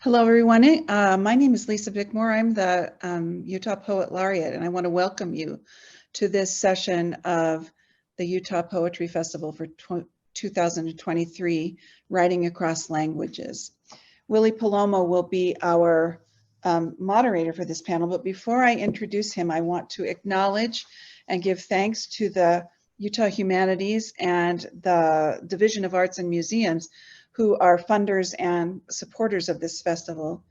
Hello, everyone. My name is Lisa Bickmore. I'm the Utah Poet Laureate, and I want to welcome you to this session of the Utah Poetry Festival for 2023, Writing Across Languages. Willie Palomo will be our moderator for this panel, but before I introduce him, I want to acknowledge and give thanks to the Utah Humanities and the Division of Arts and Museums, who are funders and supporters of this festival.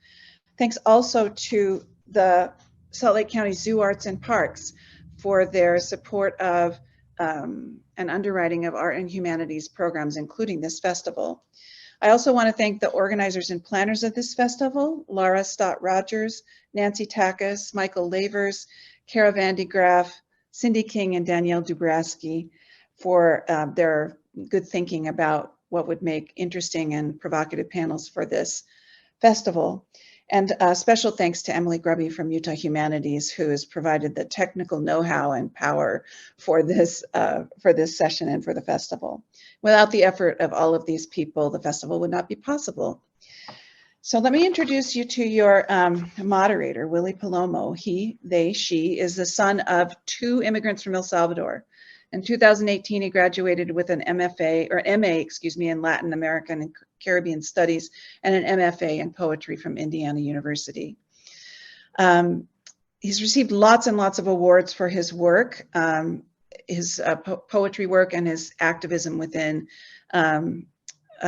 Thanks also to the Salt Lake County Zoo Arts and Parks for their support of and underwriting of art and humanities programs, including this festival. I also want to thank the organizers and planners of this festival, Laura Stott Rogers, Nancy Takis, Michael Lavers, Kara Van Graaf, Cindy King, and Danielle Dubraski for their good thinking about what would make interesting and provocative panels for this festival. And special thanks to Emily Grubby from Utah Humanities, who has provided the technical know-how and power for this session and for the festival. Without the effort of all of these people, the festival would not be possible. So let me introduce you to your moderator, Willie Palomo. He, they, she is the son of two immigrants from El Salvador. In 2018, he graduated with an MFA, or MA, excuse me, in Latin American and Caribbean Studies and an MFA in Poetry from Indiana University. He's received lots and lots of awards for his work, his poetry work and his activism within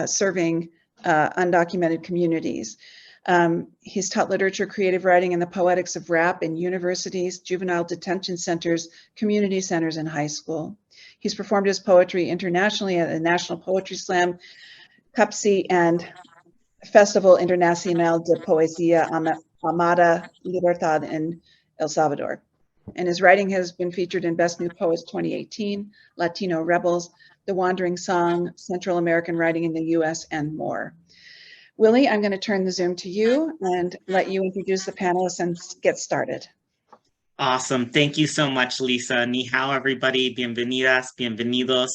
serving undocumented communities. He's taught literature, creative writing, and the poetics of rap in universities, juvenile detention centers, community centers, and high school. He's performed his poetry internationally at the National Poetry Slam, CUPSI, and Festival Internacional de Poesía Amada Libertad in El Salvador. And his writing has been featured in Best New Poets 2018, Latino Rebels, The Wandering Song, Central American Writing in the US, and more. Willie, I'm going to turn the Zoom to you and let you introduce the panelists and get started. Awesome. Thank you so much, Lisa. Ni hao, everybody. Bienvenidas, bienvenidos.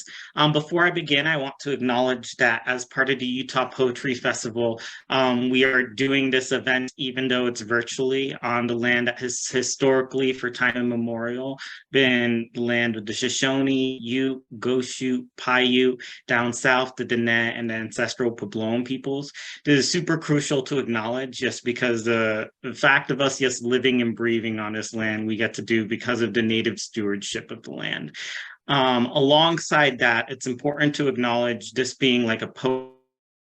Before I begin, I want to acknowledge that as part of the Utah Poetry Festival, we are doing this event, even though it's virtually, on the land that has historically, for time immemorial, been the land of the Shoshone, Ute, Goshu, Paiute, down south, the Dene, and the ancestral Puebloan peoples. This is super crucial to acknowledge just because the fact of us just living and breathing on this land, we get to do because of the native stewardship of the land. Alongside that, it's important to acknowledge this being like a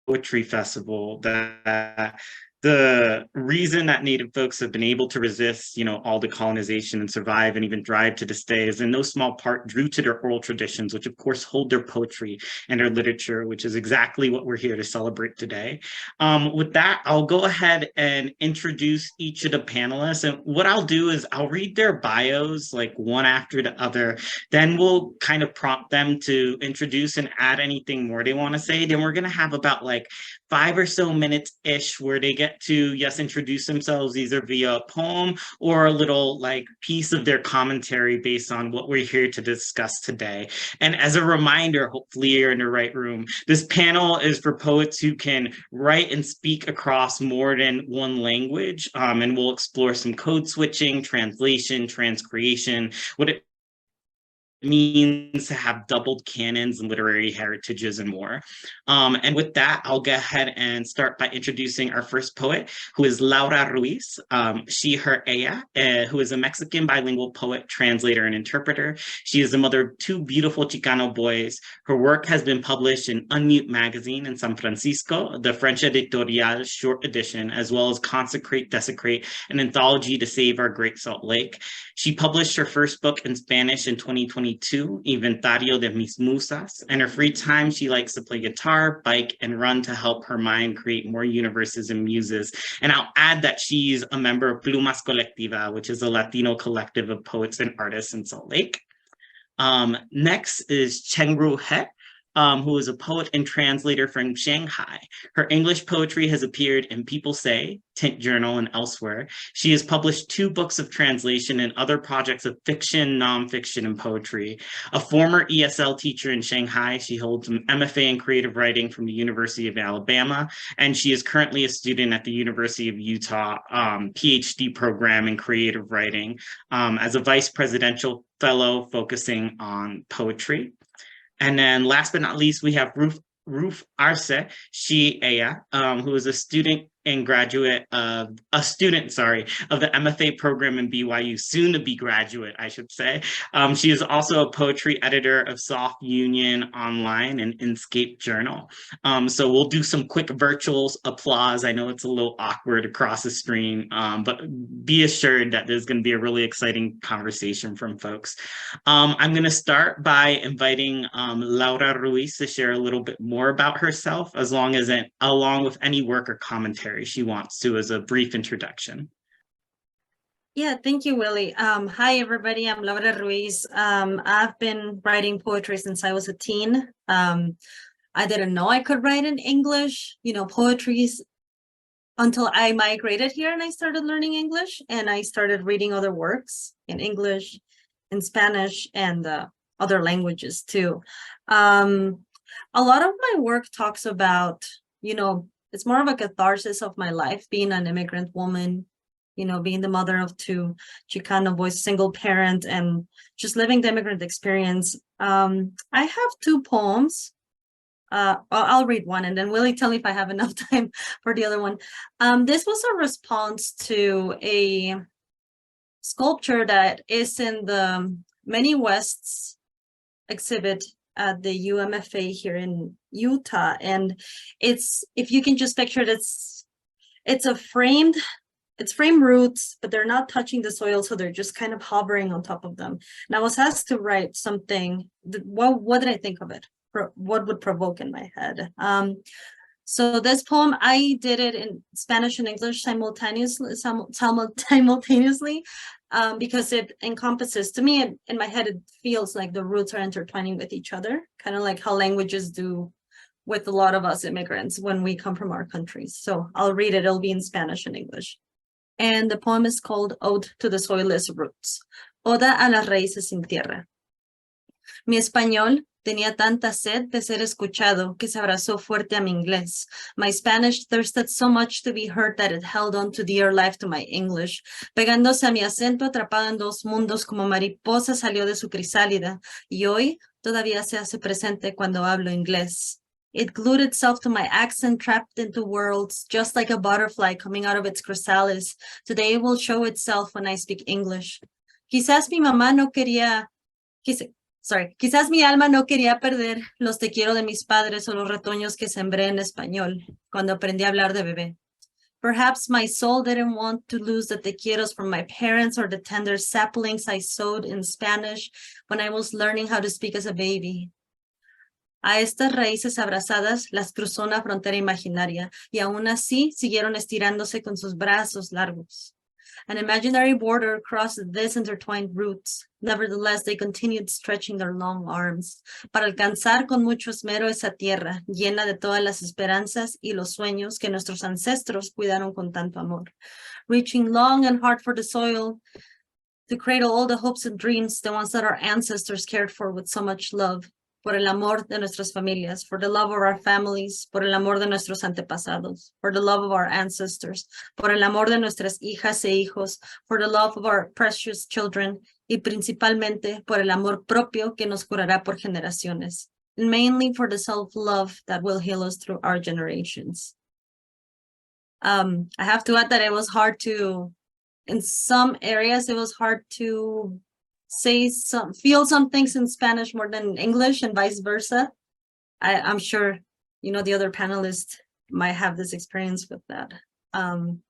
poetry festival, that the reason that Native folks have been able to resist, all the colonization and survive and even thrive to this day is in no small part due to their oral traditions, which of course hold their poetry and their literature, which is exactly what we're here to celebrate today. With that, I'll go ahead and introduce each of the panelists. And what I'll do is I'll read their bios like one after the other. Then we'll kind of prompt them to introduce and add anything more they want to say. Then we're going to have about like 5 or so minutes-ish where they get to, yes, introduce themselves either via a poem or a little like piece of their commentary based on what we're here to discuss today. And as a reminder, hopefully you're in the right room, this panel is for poets who can write and speak across more than one language. And we'll explore some code switching, translation, transcreation, what it means to have doubled canons and literary heritages and more. And with that, I'll go ahead and start by introducing our first poet, who is Laura Ruiz, she, her, ella, who is a Mexican bilingual poet, translator, and interpreter. She is the mother of 2 beautiful Chicano boys. Her work has been published in Unmute magazine in San Francisco, the French editorial short edition, as well as Consecrate, Desecrate, an anthology to save our Great Salt Lake. She published her first book in Spanish in 2022, Inventario de mis Musas. In her free time, she likes to play guitar, bike, and run to help her mind create more universes and muses. And I'll add that she's a member of Plumas Colectiva, which is a Latino collective of poets and artists in Salt Lake. Next is Chengru He. who is a poet and translator from Shanghai. Her English poetry has appeared in People Say, Tint Journal, and elsewhere. She has published 2 books of translation and other projects of fiction, nonfiction, and poetry. A former ESL teacher in Shanghai, she holds an MFA in creative writing from the University of Alabama, and she is currently a student at the University of Utah PhD program in creative writing as a vice presidential fellow focusing on poetry. And then last but not least, we have Ruth Arce, ella, who is a student and graduate of the MFA program in BYU, soon to be graduate, I should say. She is also a poetry editor of Soft Union Online and Inscape Journal. So we'll do some quick virtual applause. I know it's a little awkward across the screen, but be assured that there's going to be a really exciting conversation from folks. I'm going to start by inviting Laura Ruiz to share a little bit more about herself, along with any work or commentary she wants to as a brief introduction. Yeah, thank you, Willie. Hi, everybody. I'm Laura Ruiz. I've been writing poetry since I was a teen. I didn't know I could write in English, poetry until I migrated here and I started learning English, and I started reading other works in English, in Spanish, and other languages too. A lot of my work talks about, it's more of a catharsis of my life, being an immigrant woman, being the mother of 2 Chicano boys, single parent, and just living the immigrant experience. I have 2 poems. I'll read one, and then Willie, tell me if I have enough time for the other one. This was a response to a sculpture that is in the Many Wests exhibit at the UMFA here in Utah, and it's, if you can just picture it, it's framed roots, but they're not touching the soil, so they're just kind of hovering on top of them. And I was asked to write something. What did I think of it? What would provoke in my head? So this poem, I did it in Spanish and English simultaneously, because it encompasses, to me, in my head, it feels like the roots are intertwining with each other, kind of like how languages do with a lot of us immigrants when we come from our countries. So I'll read it. It'll be in Spanish and English. And the poem is called Ode to the Soilless Roots. Oda a las raíces sin tierra. Mi español tenía tanta sed de ser escuchado que se abrazó fuerte a mi inglés. My Spanish thirsted so much to be heard that it held on to dear life to my English. Pegándose a mi acento, atrapado en 2 mundos como mariposa, salió de su crisálida. Y hoy todavía se hace presente cuando hablo inglés. It glued itself to my accent, trapped into worlds, just like a butterfly coming out of its chrysalis. Today it will show itself when I speak English. Quizás mi alma no quería perder los te quiero de mis padres o los retoños que sembré en español cuando aprendí a hablar de bebé. Perhaps my soul didn't want to lose the te quieros from my parents or the tender saplings I sowed in Spanish when I was learning how to speak as a baby. A estas raíces abrazadas las cruzó una frontera imaginaria y aún así siguieron estirándose con sus brazos largos. An imaginary border crossed these intertwined roots. Nevertheless, they continued stretching their long arms para alcanzar con mucho esmero esa tierra llena de todas las esperanzas y los sueños que nuestros ancestros cuidaron con tanto amor. Reaching long and hard for the soil to cradle all the hopes and dreams, the ones that our ancestors cared for with so much love. Por el amor de nuestras familias, for the love of our families, por el amor de nuestros antepasados, for the love of our ancestors, por el amor de nuestras hijas e hijos, for the love of our precious children, y principalmente por el amor propio que nos curará por generaciones, and mainly for the self-love that will heal us through our generations. I have to add that it was hard to, in some areas, it was hard to feel some things in Spanish more than in English and vice versa. I'm sure, the other panelists might have this experience with that. And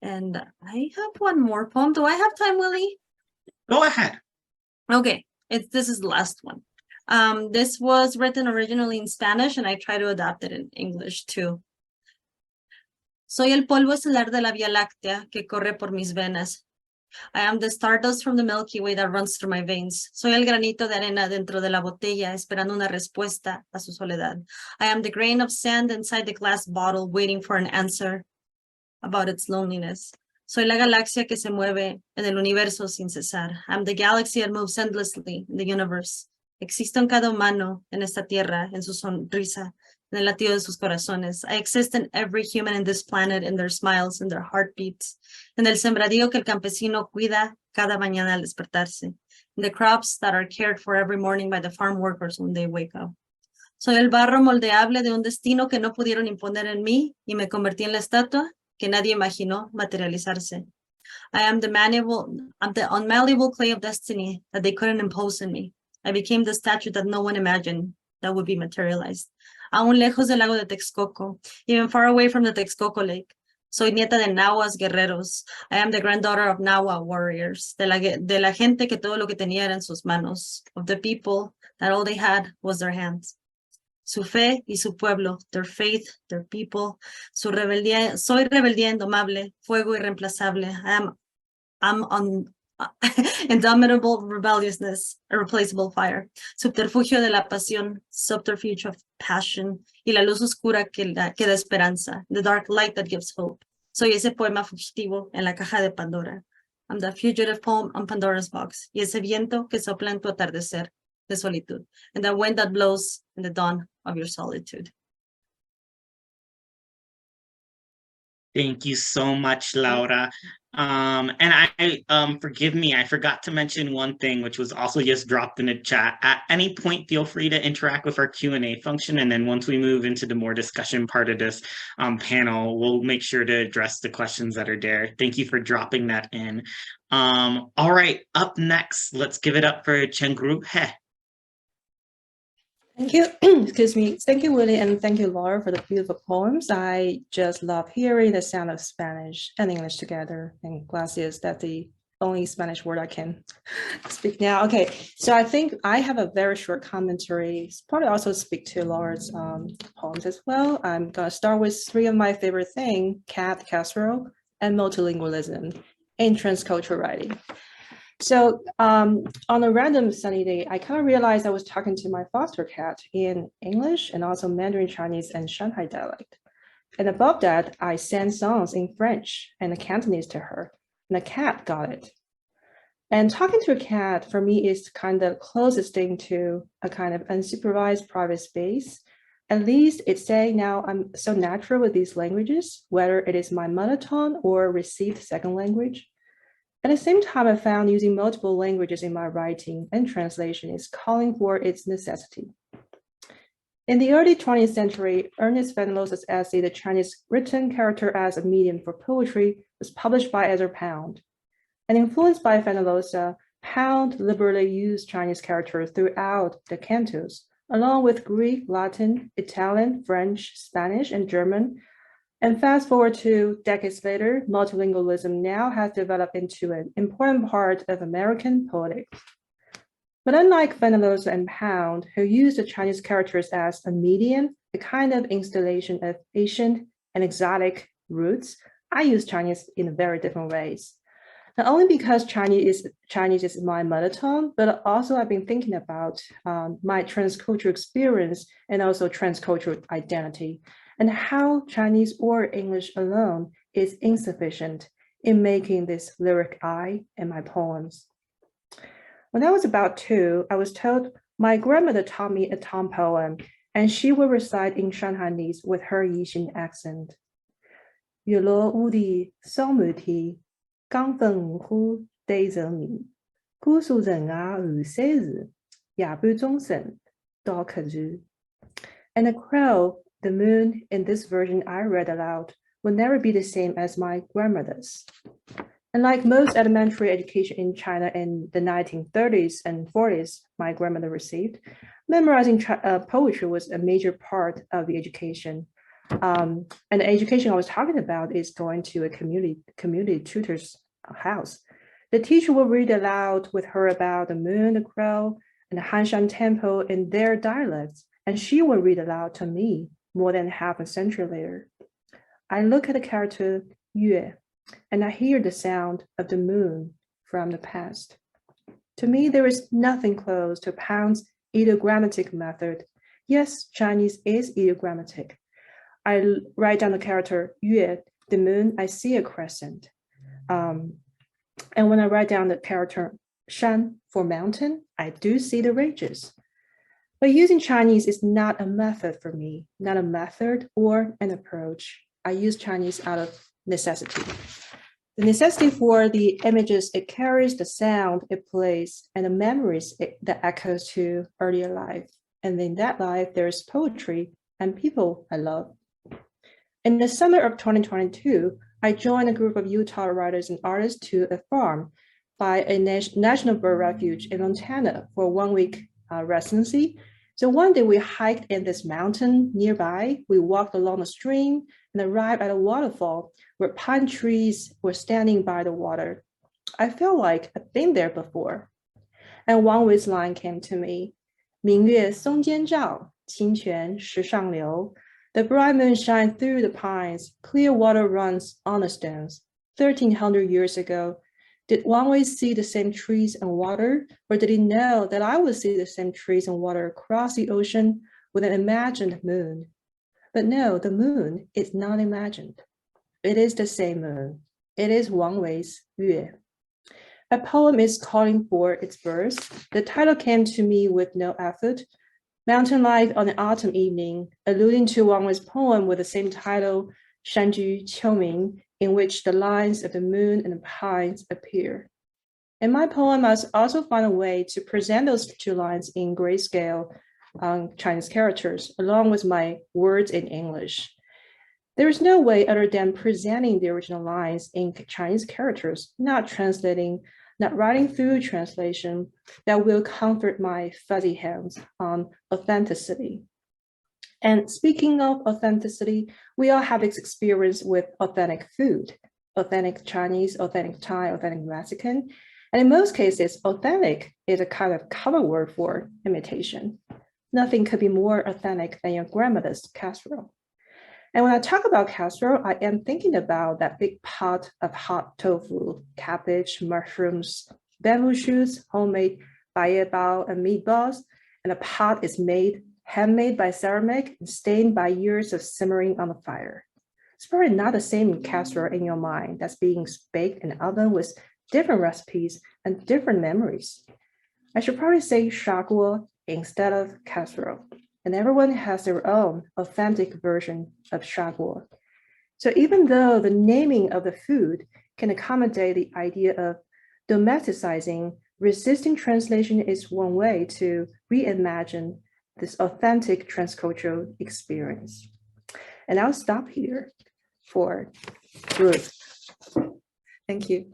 I have one more poem. Do I have time, Willie? Go ahead. Okay, this is the last one. This was written originally in Spanish, and I try to adapt it in English too. Soy el polvo estelar de la Vía Láctea que corre por mis venas. I am the stardust from the Milky Way that runs through my veins. Soy el granito de arena dentro de la botella, esperando una respuesta a su soledad. I am the grain of sand inside the glass bottle, waiting for an answer about its loneliness. Soy la galaxia que se mueve en el universo sin cesar. I'm the galaxy that moves endlessly in the universe. Existo en cada humano en esta tierra, en su sonrisa, en el latido de sus corazones. I exist in every human in this planet, in their smiles, in their heartbeats, en el sembradío que el campesino cuida cada mañana al despertarse, in the crops that are cared for every morning by the farm workers when they wake up. Soy el barro moldeable de un destino que no pudieron imponer en mí y me convertí en la estatua que nadie imaginó materializarse. I am the unmalleable clay of destiny that they couldn't impose in me. I became the statue that no one imagined that would be materialized. Aún lejos del lago de Texcoco, even far away from the Texcoco Lake. Soy nieta de Nahuas guerreros. I am the granddaughter of Nahua warriors, de la gente que todo lo que tenía era en sus manos, of the people that all they had was their hands. Su fe y su pueblo, their faith, their people, su rebeldía, soy rebeldía indomable, fuego irreemplazable. I'm on indomitable rebelliousness, irreplaceable fire. Subterfugio de la pasión, subterfuge of passion, y la luz oscura que da esperanza, the dark light that gives hope. Soy ese poema fugitivo en la caja de Pandora. I'm the fugitive poem on Pandora's box, y ese viento que sopla en tu atardecer de solitud, and the wind that blows in the dawn of your solitude. Thank you so much, Laura. And I forgive me, I forgot to mention one thing, which was also just dropped in the chat. At any point, feel free to interact with our Q&A function. And then once we move into the more discussion part of this panel, we'll make sure to address the questions that are there. Thank you for dropping that in. All right, up next, let's give it up for Chengru He. Thank you. Excuse me. Thank you, Willie, and thank you, Laura, for the beautiful poems. I just love hearing the sound of Spanish and English together. And gracias, that's the only Spanish word I can speak now. Okay, so I think I have a very short commentary. Probably also speak to Laura's poems as well. I'm gonna start with three of my favorite things: cat casserole and multilingualism in transcultural writing. So on a random sunny day, I kind of realized I was talking to my foster cat in English and also Mandarin Chinese and Shanghai dialect. And above that, I sang songs in French and Cantonese to her, and the cat got it. And talking to a cat for me is kind of closest thing to a kind of unsupervised private space. At least it's saying now I'm so natural with these languages, whether it is my mother tongue or received second language. At the same time, I found using multiple languages in my writing and translation is calling for its necessity. In the early 20th century, Ernest Van Losa's essay, The Chinese Written Character as a Medium for Poetry, was published by Ezra Pound. And influenced by Van Losa, Pound liberally used Chinese characters throughout the cantos, along with Greek, Latin, Italian, French, Spanish, and German. And fast forward to decades later, multilingualism now has developed into an important part of American poetics. But unlike Van Losa and Pound, who used the Chinese characters as a medium, a kind of installation of ancient and exotic roots, I use Chinese in very different ways. Not only because Chinese is my mother tongue, but also I've been thinking about my transcultural experience and also transcultural identity, and how Chinese or English alone is insufficient in making this lyric I in my poems. When I was about 2, I was told my grandmother taught me a Tong poem, and she would recite in Shanghainese with her Yixin accent. 月落乌的桑梅田，刚分五湖对人民，姑苏人啊二三日，夜半钟声到客住。And the crow, the moon, in this version I read aloud, will never be the same as my grandmother's. And like most elementary education in China in the 1930s and 40s my grandmother received, memorizing poetry was a major part of the education. And the education I was talking about is going to a community tutor's house. The teacher will read aloud with her about the moon, the crow, and the Hanshan temple in their dialects, and she will read aloud to me more than half a century later. I look at the character Yue, and I hear the sound of the moon from the past. To me, there is nothing close to Pound's ideogrammatic method. Yes, Chinese is ideogrammatic. I write down the character 月, the moon, I see a crescent. And when I write down the character 山 for mountain, I do see the ranges. But using Chinese is not a method for me, not a method or an approach. I use Chinese out of necessity. The necessity for the images it carries, the sound it plays, and the memories that echoes to earlier life. And in that life, there's poetry and people I love. In the summer of 2022, I joined a group of Utah writers and artists to a farm by a national bird refuge in Montana for a 1-week residency. So one day we hiked in this mountain nearby. We walked along the stream and arrived at a waterfall where pine trees were standing by the water. I felt like I'd been there before. And Wang Wei's line came to me, 明月松间照，清泉石上流. The bright moon shines through the pines, clear water runs on the stones. 1,300 years ago, did Wang Wei see the same trees and water, or did he know that I would see the same trees and water across the ocean with an imagined moon? But no, the moon is not imagined. It is the same moon. It is Wang Wei's 月. A poem is calling for its verse. The title came to me with no effort. Mountain Life on an Autumn Evening, alluding to Wang Wei's poem with the same title, 山居秋明, in which the lines of the moon and the pines appear. In my poem, I also found a way to present those two lines in grayscale Chinese characters, along with my words in English. There is no way other than presenting the original lines in Chinese characters, not translating, not writing through translation, that will comfort my fuzzy hands on authenticity. And speaking of authenticity, we all have this experience with authentic food, authentic Chinese, authentic Thai, authentic Mexican. And in most cases, authentic is a kind of cover word for imitation. Nothing could be more authentic than your grandmother's casserole. And when I talk about casserole, I am thinking about that big pot of hot tofu, cabbage, mushrooms, bamboo shoots, homemade baiyebao and meatballs. And the pot is handmade by ceramic and stained by years of simmering on the fire. It's probably not the same casserole in your mind that's being baked in an oven with different recipes and different memories. I should probably say 砂锅 instead of casserole. And everyone has their own authentic version of 砂锅. So even though the naming of the food can accommodate the idea of domesticizing, resisting translation is one way to reimagine this authentic transcultural experience. And I'll stop here for Ruth. Thank you.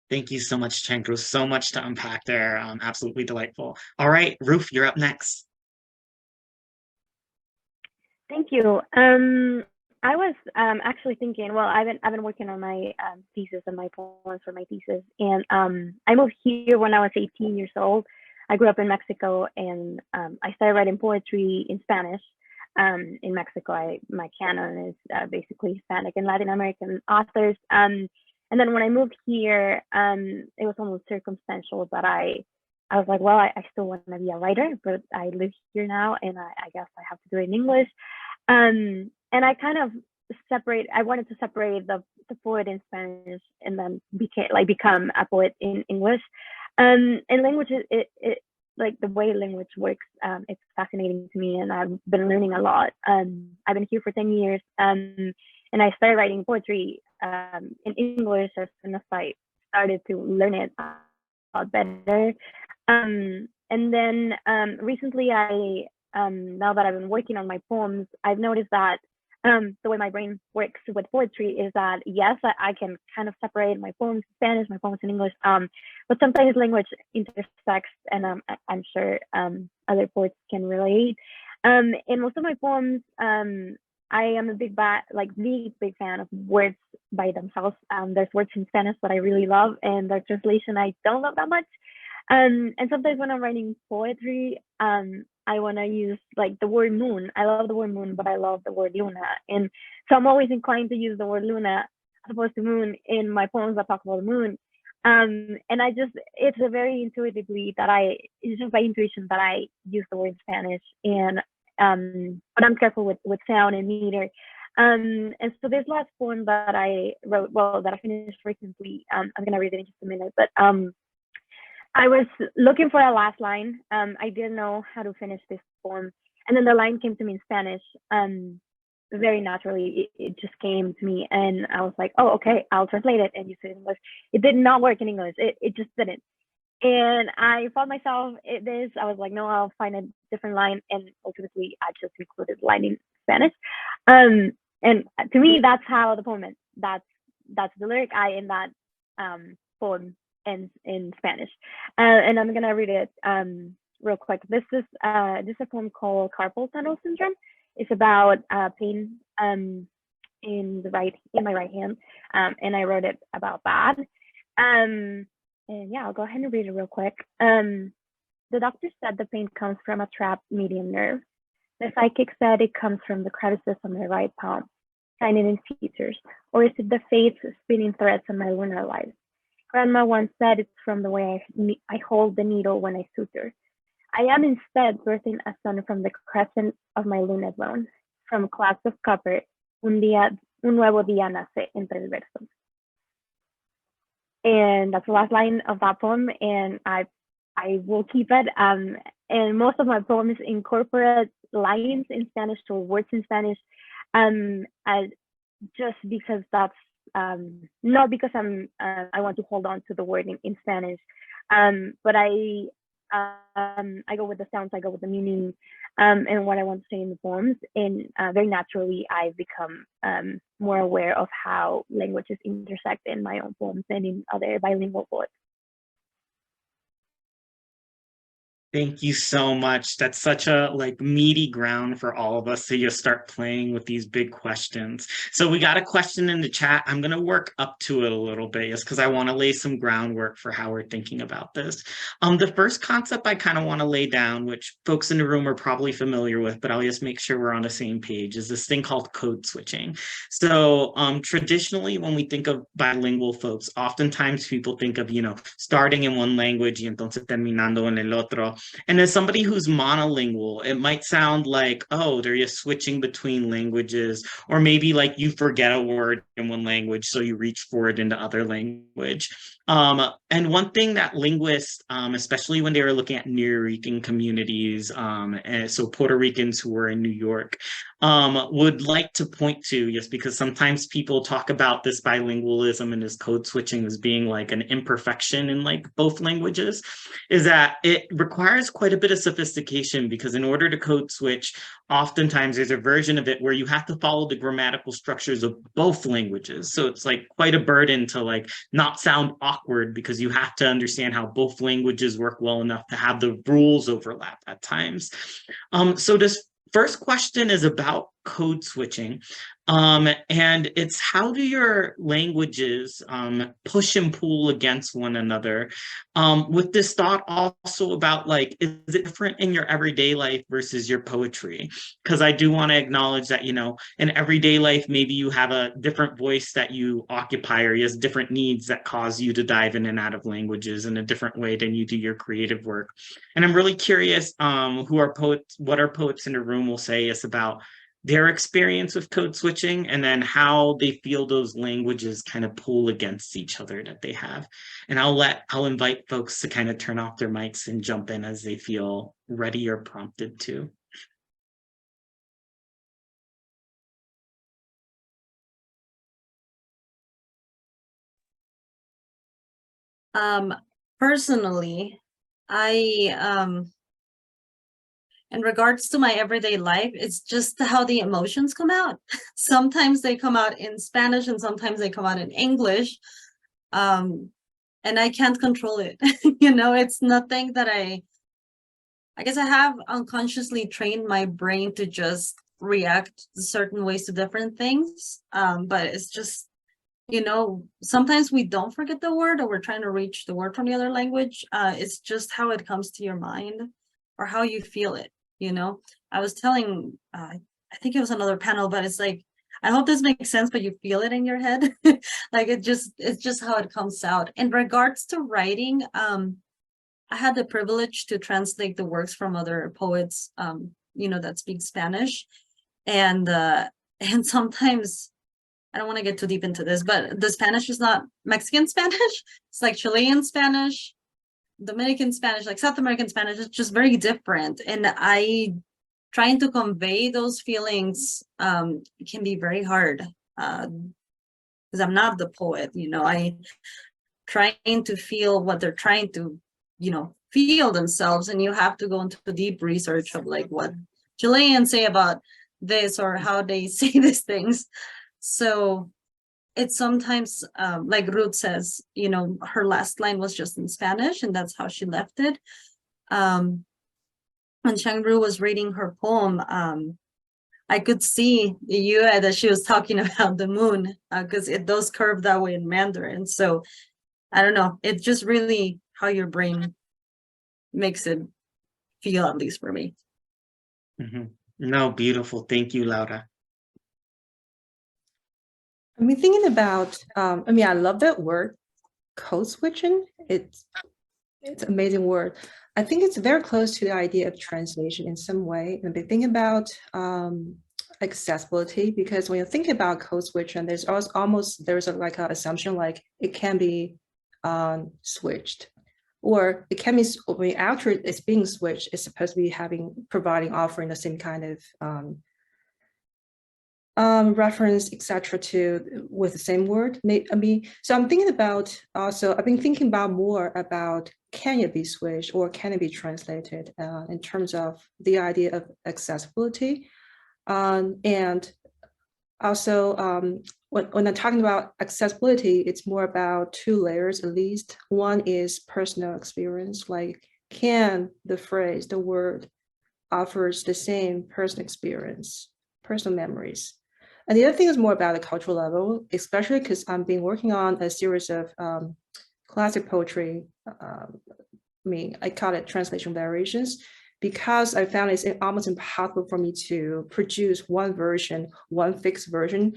Thank you so much, Chankru. So much to unpack there. Absolutely delightful. All right, Ruth, you're up next. Thank you. I was actually thinking, well, I've been working on my thesis and my poems for my thesis, and I moved here when I was 18 years old. I grew up in Mexico, and I started writing poetry in Spanish. In Mexico, my canon is basically Hispanic and Latin American authors. And then when I moved here, it was almost circumstantial, but I was like, well, I still want to be a writer, but I live here now, and I guess I have to do it in English. And I kind of I wanted to separate the poet in Spanish and then become a poet in English. And language, it like the way language works, it's fascinating to me, and I've been learning a lot. I've been here for 10 years, and I started writing poetry in English as soon as I started to learn it a lot better. And then recently, now that I've been working on my poems, I've noticed that the way my brain works with poetry is that, yes, I can kind of separate my poems in Spanish, my poems in English, but sometimes language intersects, and I'm sure other poets can relate. In most of my poems, I am a big fan of words by themselves. There's words in Spanish that I really love, and their translation I don't love that much. And sometimes when I'm writing poetry, I want to use like the word moon. I love the word moon, but I love the word luna. And so I'm always inclined to use the word luna as opposed to moon in my poems that talk about the moon. And it's a very intuitively it's just by intuition that I use the word Spanish, and but I'm careful with sound and meter. And so this last poem that I wrote, well, that I finished recently, I'm gonna read it in just a minute, but I was looking for a last line. I didn't know how to finish this poem, and then the line came to me in Spanish. Very naturally, it just came to me, and I was like, oh, okay, I'll translate it and use it in English. It did not work in English. It just didn't. And I found myself I was like, no, I'll find a different line, and ultimately I just included the line in Spanish. And to me, that's how the poem ends. That's the lyric in that poem ends in Spanish. And I'm gonna read it real quick. This is a poem called Carpal tunnel syndrome. It's about pain in my right hand, and I wrote it about that. And yeah, I'll go ahead and read it real quick. The doctor said the pain comes from a trapped median nerve. The psychic said it comes from the crevices on my right palm, shining in features. Or is it the fates spinning threads on my lunar life? Grandma once said it's from the way I hold the needle when I suture. I am instead birthing a son from the crescent of my lunar bone. From clouds of copper, un nuevo día nace entre el verso. And that's the last line of that poem, and I will keep it. And most of my poems incorporate lines in Spanish or words in Spanish, just because that's not because I want to hold on to the word in Spanish, but I go with the sounds, I go with the meaning, and what I want to say in the poems. And very naturally, I've become more aware of how languages intersect in my own poems and in other bilingual poets. Thank you so much. That's such a meaty ground for all of us to just start playing with these big questions. So we got a question in the chat. I'm going to work up to it a little bit just because I want to lay some groundwork for how we're thinking about this. The first concept I kind of want to lay down, which folks in the room are probably familiar with, but I'll just make sure we're on the same page, is this thing called code switching. So traditionally, when we think of bilingual folks, oftentimes people think of, starting in one language y entonces terminando en el otro. And as somebody who's monolingual, it might sound like, oh, they're just switching between languages, or maybe like you forget a word in one language, so you reach for it into other language. And one thing that linguists, especially when they were looking at Nuyorican communities, and so Puerto Ricans who were in New York, would like to point to, just because sometimes people talk about this bilingualism and this code switching as being like an imperfection in both languages, is that it requires quite a bit of sophistication, because in order to code switch, oftentimes there's a version of it where you have to follow the grammatical structures of both languages. So it's quite a burden to not sound awkward, because you have to understand how both languages work well enough to have the rules overlap at times. So this first question is about code switching. And it's, how do your languages push and pull against one another? With this thought also about is it different in your everyday life versus your poetry? Because I do want to acknowledge that, in everyday life, maybe you have a different voice that you occupy, or you have different needs that cause you to dive in and out of languages in a different way than you do your creative work. And I'm really curious what our poets in the room will say is about their experience with code switching, and then how they feel those languages kind of pull against each other that they have. And I'll invite folks to kind of turn off their mics and jump in as they feel ready or prompted to. Personally, in regards to my everyday life, it's just how the emotions come out. Sometimes they come out in Spanish and sometimes they come out in English. And I can't control it. It's nothing that I guess I have unconsciously trained my brain to just react certain ways to different things. But it's just, sometimes we don't forget the word, or we're trying to reach the word from the other language. It's just how it comes to your mind or how you feel it. I was telling, I think it was another panel, but it's I I hope this makes sense, but you feel it in your head. Like it's just how it comes out. In regards to writing, I had the privilege to translate the works from other poets, that speak Spanish. And and sometimes I don't want to get too deep into this, but the Spanish is not Mexican Spanish. It's like Chilean Spanish, Dominican Spanish, like South American Spanish. It's just very different. And trying to convey those feelings can be very hard because I'm not the poet, I trying to feel what they're trying to, feel themselves. And you have to go into the deep research of like what Chileans say about this or how they say these things. So it's sometimes like Ruth says, her last line was just in Spanish and that's how she left it. When Chang-Ru was reading her poem, I could see that she was talking about the moon because it does curve that way in Mandarin. So I don't know. It's just really how your brain makes it feel, at least for me. Mhm. No, beautiful. Thank you, Laura. Thinking about, I love that word, code switching. It's an amazing word. I think it's very close to the idea of translation in some way. And I've been thinking about accessibility, because when you think about code switching, there's like an assumption like it can be switched, or it can be after it's being switched, it's supposed to be offering the same kind of reference, etc. with the same word. So I'm thinking about I've been thinking about more about, can it be switched or can it be translated in terms of the idea of accessibility, and also when I'm talking about accessibility, it's more about two layers at least. One is personal experience, like can the word offers the same personal experience, personal memories. And the other thing is more about the cultural level, especially because I've been working on a series of classic poetry. I call it translation variations, because I found it's almost impossible for me to produce one fixed version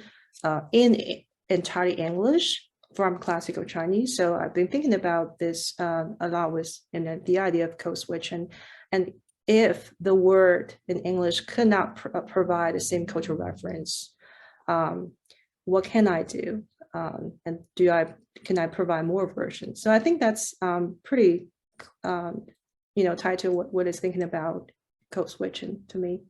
in entirely English from classical Chinese. So I've been thinking about this a lot with the idea of code switch, and if the word in English could not provide the same cultural reference, what can I do? And can I provide more versions? So I think that's pretty, tied to what is thinking about code switching to me.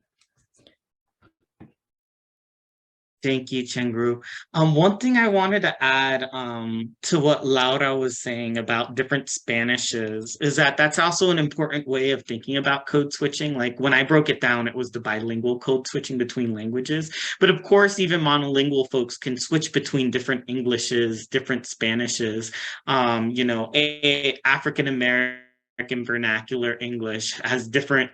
Thank you, Cheng-Ru. One thing I wanted to add to what Laura was saying about different Spanishes is that that's also an important way of thinking about code switching. Like when I broke it down, it was the bilingual code switching between languages. But of course, even monolingual folks can switch between different Englishes, different Spanishes. African-American vernacular English has different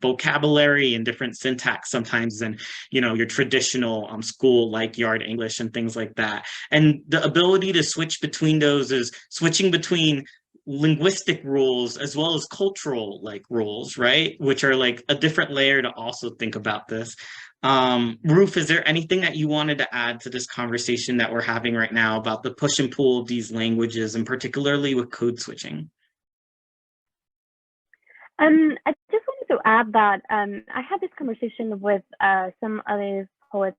vocabulary and different syntax sometimes than your traditional school like yard English and things like that. And the ability to switch between those is switching between linguistic rules as well as cultural rules, right? Which are like a different layer to also think about this. Ruth, is there anything that you wanted to add to this conversation that we're having right now about the push and pull of these languages, and particularly with code switching? I just wanted to add that I had this conversation with some other poets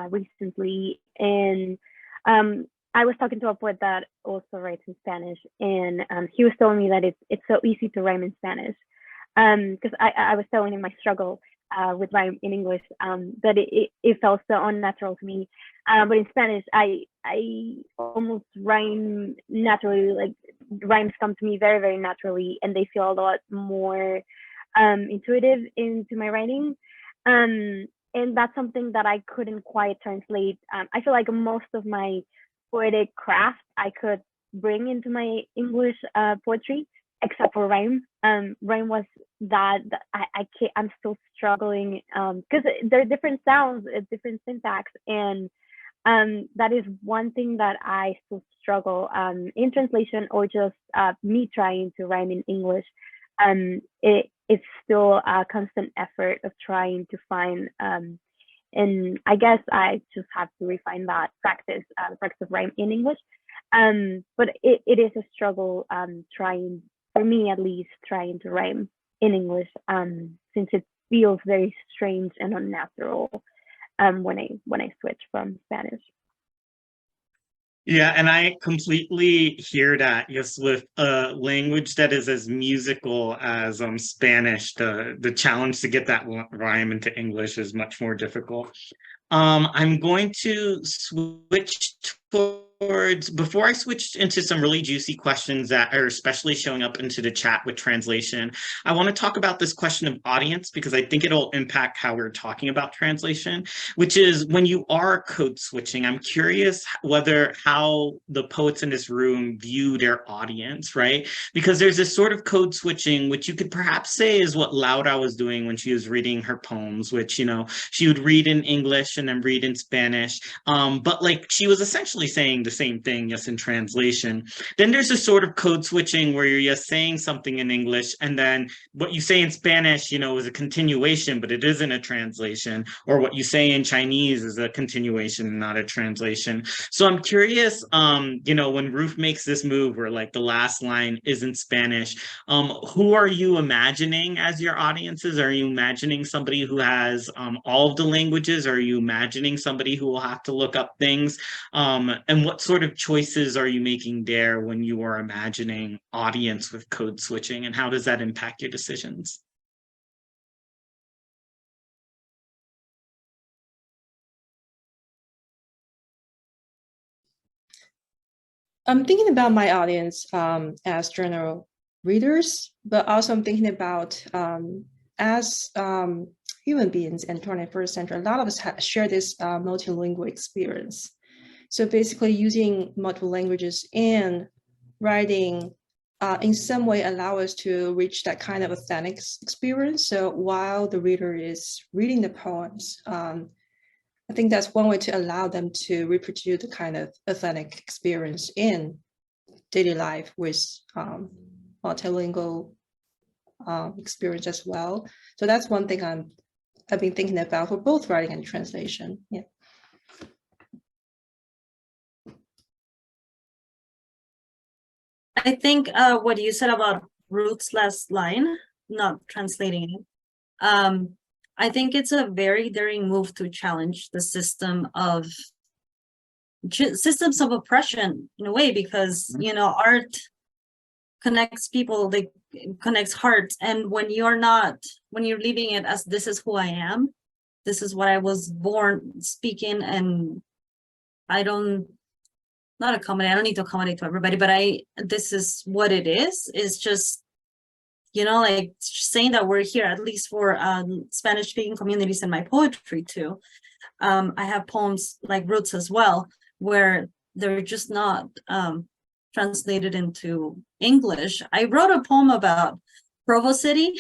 recently, and I was talking to a poet that also writes in Spanish, and he was telling me that it's so easy to rhyme in Spanish, because I was telling him my struggle with rhyme in English, that it felt so unnatural to me, but in Spanish I almost rhyme naturally. Like rhymes come to me very, very naturally, and they feel a lot more intuitive into my writing, and that's something that I couldn't quite translate. I feel like most of my poetic craft I could bring into my English poetry, except for rhyme. Rhyme was that I'm still struggling because there are different sounds, different syntax, and that is one thing that I still struggle in translation, or just me trying to rhyme in English. It's still a constant effort of trying to find and I guess I just have to refine that practice, the practice of rhyme in English. But it is a struggle, trying, for me at least, trying to rhyme in English, since it feels very strange and unnatural when I switch from Spanish. Yeah, and I completely hear that. Yes, with a language that is as musical as Spanish, the challenge to get that rhyme into English is much more difficult. I'm going to switch towards, before I switch into some really juicy questions that are especially showing up into the chat with translation, I want to talk about this question of audience, because I think it'll impact how we're talking about translation, which is when you are code switching, I'm curious how the poets in this room view their audience, right? Because there's this sort of code switching, which you could perhaps say is what Laura was doing when she was reading her poems, which, you know, she would read in English and then read in Spanish. But like she was essentially saying the same thing, just in translation. Then there's a sort of code switching where you're just saying something in English, and then what you say in Spanish, you know, is a continuation, but it isn't a translation. Or what you say in Chinese is a continuation, not a translation. So I'm curious, you know, when Ruth makes this move where like the last line is in Spanish, who are you imagining as your audiences? Are you imagining somebody who has all of the languages? Are you imagining somebody who will have to look up things? And what sort of choices are you making there when you are imagining audience with code switching, and how does that impact your decisions? I'm thinking about my audience as general readers, but also I'm thinking about as human beings in 21st century, a lot of us share this multilingual experience. So basically using multiple languages and writing in some way allow us to reach that kind of authentic experience. So while the reader is reading the poems, I think that's one way to allow them to reproduce the kind of authentic experience in daily life with multilingual experience as well. So that's one thing I've been thinking about for both writing and translation. Yeah. I think what you said about Ruth's last line, not translating it, I think it's a very daring move to challenge the systems of oppression in a way, because you know, art connects people, they connects hearts, and when you're leaving it as this is who I am, this is what I was born speaking, and I don't need to accommodate to everybody, but this is what it is just, you know, like saying that we're here, at least for Spanish speaking communities in my poetry too. I have poems like Roots as well, where they're just not translated into English. I wrote a poem about Provo City,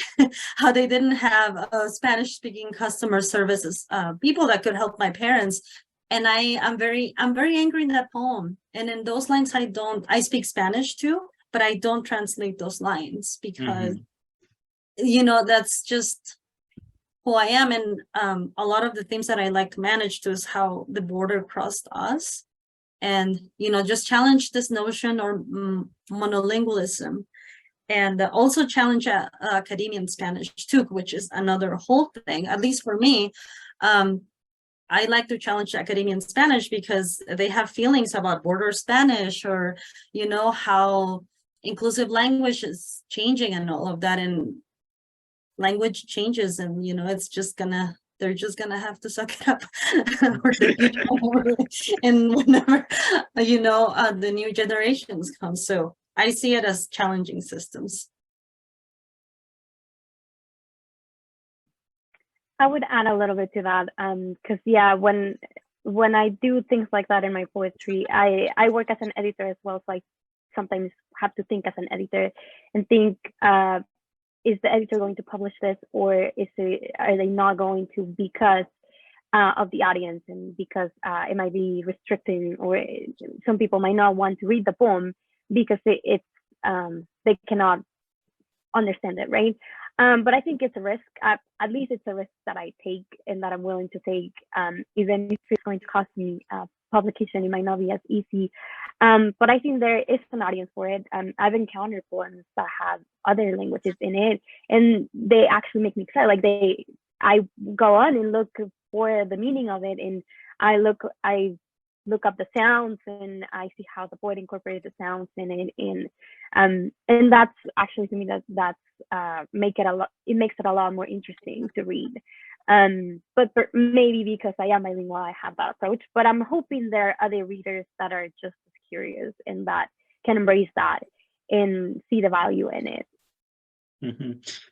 how they didn't have Spanish speaking customer services, people that could help my parents. And I'm very angry in that poem. And in those lines, I speak Spanish too, but I don't translate those lines because, you know, that's just who I am. And a lot of the things that I like to manage to is how the border crossed us. And, you know, just challenge this notion or monolingualism. And also challenge academian Spanish too, which is another whole thing, at least for me. I like to challenge academian Spanish because they have feelings about border Spanish, or, you know, how inclusive language is changing and all of that. And language changes, and, you know, they're just gonna have to suck it up. And whenever, you know, the new generations come. So I see it as challenging systems. I would add a little bit to that, because yeah, when I do things like that in my poetry, I work as an editor as well, so I sometimes have to think as an editor and think, is the editor going to publish this, or are they not going to, because of the audience, and because it might be restricting, or some people might not want to read the poem because it's they cannot understand it, right? But I think it's a risk. At least it's a risk that I take and that I'm willing to take, even if it's going to cost me publication. It might not be as easy, but I think there is an audience for it. I've encountered poems that have other languages in it, and they actually make me excited. Like I go on and look for the meaning of it, and I look up the sounds, and I see how the poet incorporated the sounds in it, and that's actually, to me, that's it makes it a lot more interesting to read. But maybe because I am bilingual, I have that approach, but I'm hoping there are other readers that are just as curious and that can embrace that and see the value in it.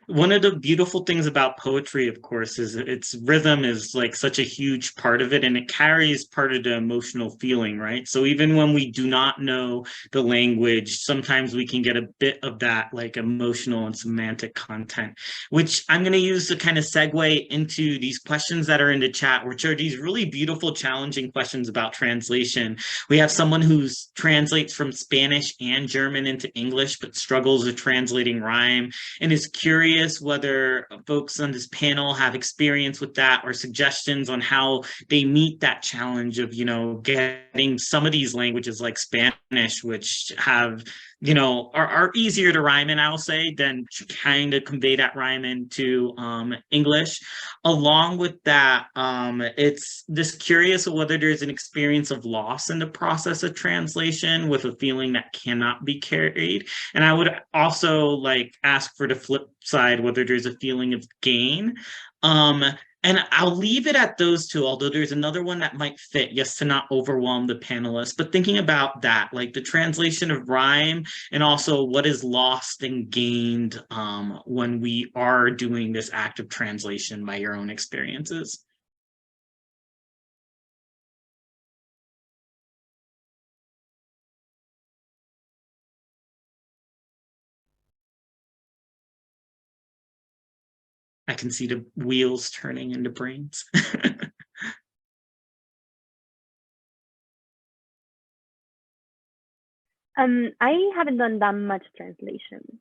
One of the beautiful things about poetry, of course, is its rhythm is like such a huge part of it, and it carries part of the emotional feeling, right? So even when we do not know the language, sometimes we can get a bit of that like emotional and semantic content, which I'm going to use to kind of segue into these questions that are in the chat, which are these really beautiful, challenging questions about translation. We have someone who translates from Spanish and German into English, but struggles with translating rhyme, and is curious whether folks on this panel have experience with that or suggestions on how they meet that challenge of, getting some of these languages like Spanish, which have, are easier to rhyme in, I'll say, than to kind of convey that rhyme into English. Along with that, it's just curious of whether there's an experience of loss in the process of translation with a feeling that cannot be carried. And I would also like ask for the flip side, whether there's a feeling of gain. And I'll leave it at those two, although there's another one that might fit, just to not overwhelm the panelists. But thinking about that, like the translation of rhyme, and also what is lost and gained when we are doing this act of translation by your own experiences. I can see the wheels turning into brains. I haven't done that much translation,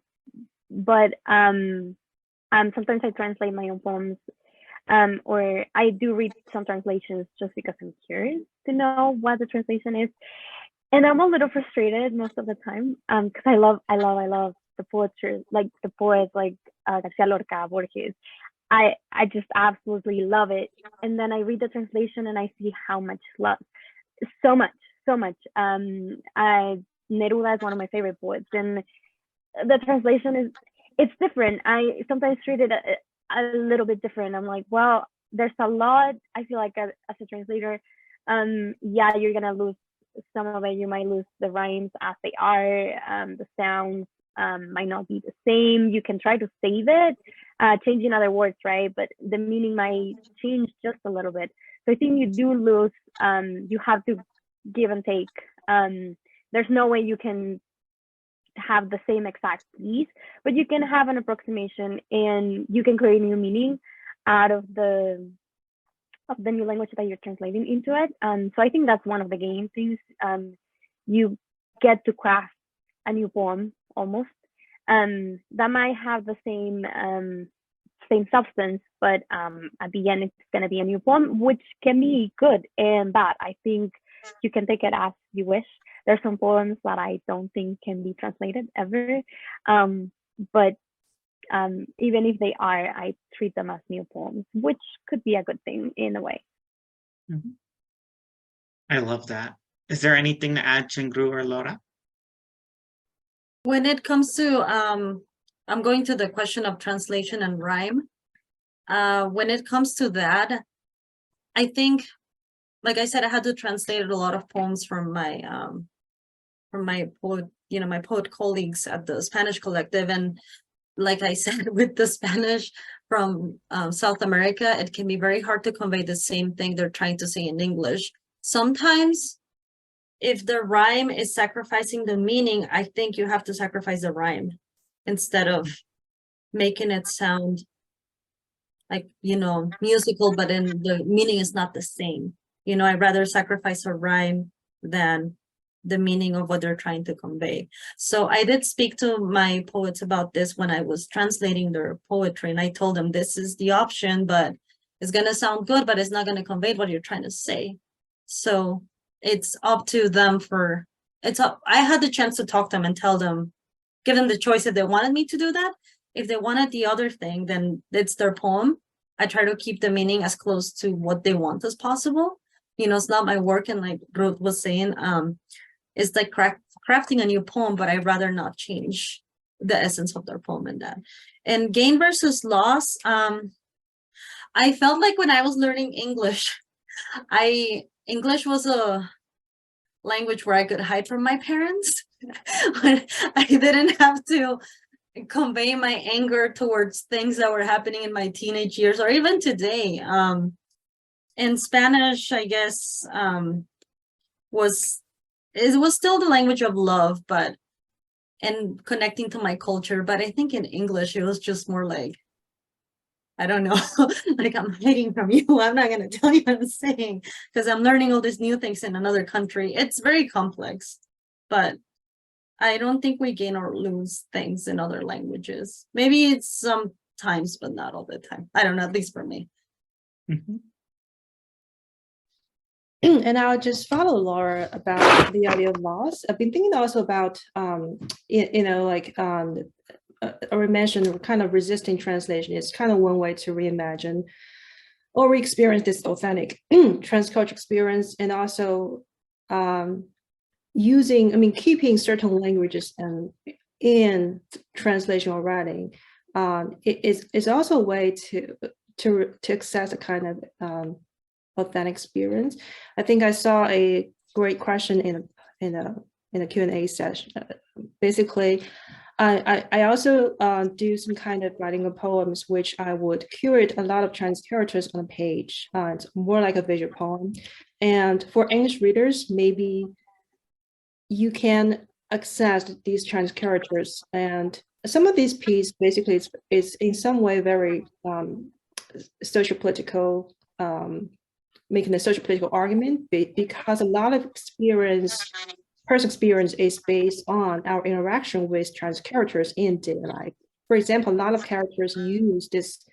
but sometimes I translate my own poems, or I do read some translations just because I'm curious to know what the translation is. And I'm a little frustrated most of the time, because I love the poetry, like the poets like Garcia Lorca, Borges. I just absolutely love it. And then I read the translation and I see how much love, so much. Neruda is one of my favorite poets, and the translation it's different. I sometimes treat it a little bit different. I'm like, well, there's a lot. I feel like as a translator, yeah, you're gonna lose some of it. You might lose the rhymes as they are. The sounds might not be the same. You can try to save it, changing other words, right? But the meaning might change just a little bit. So I think you do lose. You have to give and take. There's no way you can have the same exact piece, but you can have an approximation, and you can create new meaning out of the new language that you're translating into it. So I think that's one of the game things. You get to craft a new poem almost, that might have the same substance, but at the end it's going to be a new poem, which can be good and bad. I think you can take it as you wish. There's some poems that I don't think can be translated ever, but even if they are, I treat them as new poems, which could be a good thing in a way. I love that. Is there anything to add, Chengru or Laura? When it comes to, I'm going to the question of translation and rhyme. When it comes to that, I think, like I said, I had to translate a lot of poems from my poet, my poet colleagues at the Spanish Collective. And like I said, with the Spanish from South America, it can be very hard to convey the same thing they're trying to say in English. Sometimes, if the rhyme is sacrificing the meaning, I think you have to sacrifice the rhyme instead of making it sound like, musical, but then the meaning is not the same. I'd rather sacrifice a rhyme than the meaning of what they're trying to convey. So I did speak to my poets about this when I was translating their poetry, and I told them this is the option, but it's gonna sound good, but it's not gonna convey what you're trying to say. So it's up to them I had the chance to talk to them and tell them, give them the choice if they wanted me to do that. If they wanted the other thing, then it's their poem. I try to keep the meaning as close to what they want as possible. It's not my work, and like Ruth was saying, it's like crafting a new poem, but I'd rather not change the essence of their poem in that. And gain versus loss, I felt like when I was learning English, English was a language where I could hide from my parents. I didn't have to convey my anger towards things that were happening in my teenage years or even today. And Spanish, I guess, was still the language of love, and connecting to my culture. But I think in English, it was just more like, I don't know, like I'm hiding from you. I'm not going to tell you what I'm saying because I'm learning all these new things in another country. It's very complex, but I don't think we gain or lose things in other languages. Maybe it's sometimes, but not all the time. I don't know, at least for me. Mhm. And I'll just follow Laura about the idea of loss. I've been thinking also about, or mentioned kind of resisting translation. It's kind of one way to reimagine or re-experience this authentic transcultural experience, and also keeping certain languages in translation or writing. It's also a way to access a kind of authentic experience. I think I saw a great question in a Q&A session. Basically, I also do some kind of writing of poems, which I would curate a lot of Chinese characters on a page. It's more like a visual poem. And for English readers, maybe you can access these Chinese characters. And some of these pieces basically is in some way very social-political, making a social political argument, because a lot of personal experience is based on our interaction with trans characters in daily life. For example, a lot of characters use this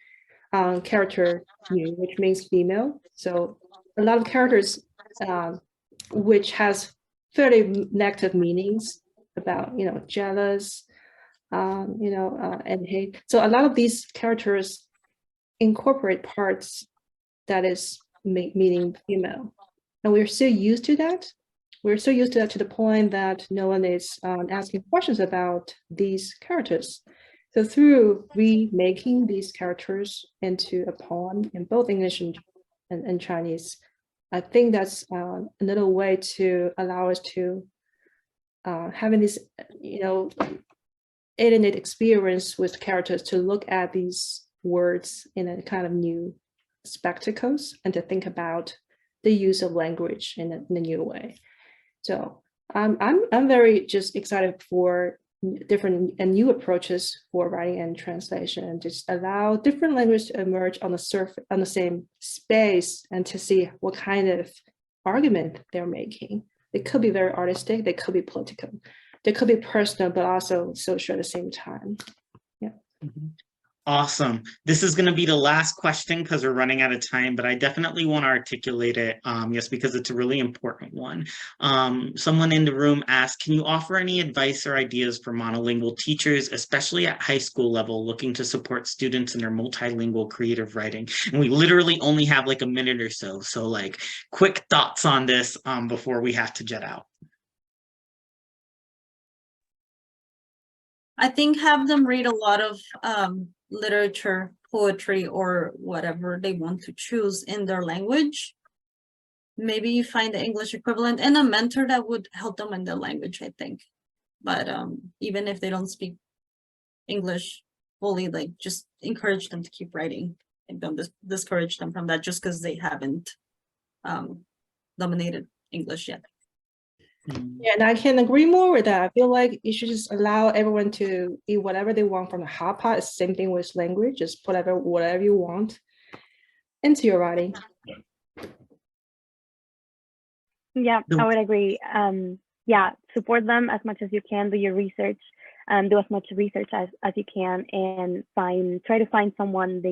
character mu, which means female. So a lot of characters which has fairly negative meanings about, jealous, and hate. So a lot of these characters incorporate parts that is meaning female, and we're still used to that. We're so used to that to the point that no one is asking questions about these characters. So through remaking these characters into a poem in both English and Chinese, I think that's another way to allow us to having this, innate experience with characters, to look at these words in a kind of new spectacles and to think about the use of language in a new way. So I'm very just excited for different and new approaches for writing and translation, and just allow different languages to emerge on the same space, and to see what kind of argument they're making. It could be very artistic, they could be political, they could be personal, but also social at the same time. Yeah. Mm-hmm. Awesome. This is going to be the last question because we're running out of time, but I definitely want to articulate it, yes, because it's a really important one. Someone in the room asked, can you offer any advice or ideas for monolingual teachers, especially at high school level, looking to support students in their multilingual creative writing? And we literally only have like a minute or so. So like quick thoughts on this before we have to jet out. I think have them read a lot of literature, poetry, or whatever they want to choose in their language. Maybe you find the English equivalent and a mentor that would help them in their language, I think. But even if they don't speak English fully, like just encourage them to keep writing, and don't discourage them from that just because they haven't dominated English yet. Yeah, and I can agree more with that. I feel like you should just allow everyone to eat whatever they want from the hot pot. It's the same thing with language. Just put whatever you want into your writing. Yeah, I would agree. yeah, support them as much as you can, do your research, do as much research as you can, and try to find someone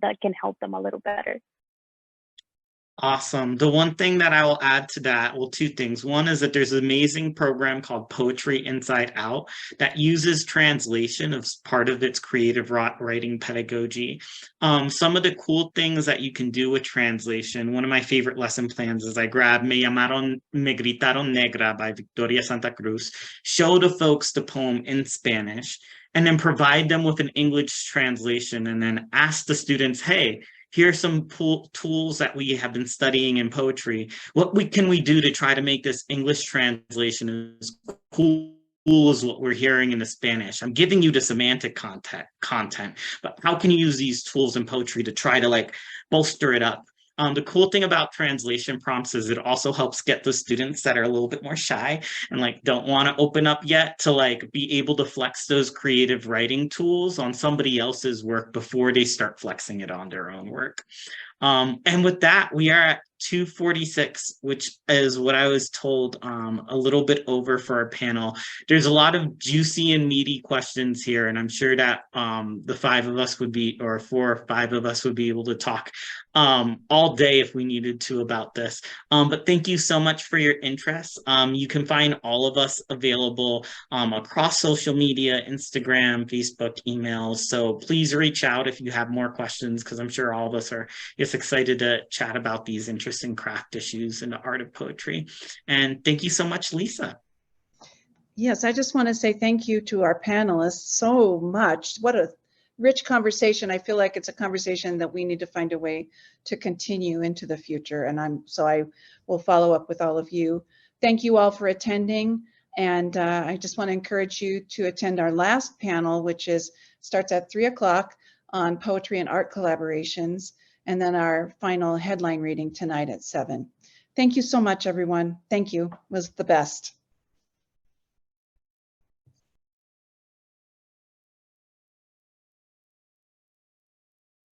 that can help them a little better. Awesome. The one thing that I will add to that, well, two things. One is that there's an amazing program called Poetry Inside Out that uses translation as part of its creative writing pedagogy. Some of the cool things that you can do with translation, one of my favorite lesson plans is I grab Me Gritaron Negra by Victoria Santa Cruz, show the folks the poem in Spanish, and then provide them with an English translation, and then ask the students, hey, here are some tools that we have been studying in poetry. What can we do to try to make this English translation as cool as what we're hearing in the Spanish? I'm giving you the semantic content, but how can you use these tools in poetry to try to like bolster it up? The cool thing about translation prompts is it also helps get the students that are a little bit more shy and like don't want to open up yet to like be able to flex those creative writing tools on somebody else's work before they start flexing it on their own work. And with that, we are at 2:46, which is what I was told, a little bit over for our panel. There's a lot of juicy and meaty questions here, and I'm sure that the 5 of us would be, or 4 or 5 of us would be able to talk all day if we needed to about this. But thank you so much for your interest. You can find all of us available across social media, Instagram, Facebook, emails. So please reach out if you have more questions, because I'm sure all of us are just excited to chat about these interesting craft issues in the art of poetry. And thank you so much, Lisa. Yes, I just want to say thank you to our panelists so much. What a rich conversation. I feel like it's a conversation that we need to find a way to continue into the future. And I will follow up with all of you. Thank you all for attending. And I just want to encourage you to attend our last panel, which starts at 3 o'clock on poetry and art collaborations, and then our final headline reading tonight at 7. Thank you so much, everyone. Thank you. It was the best.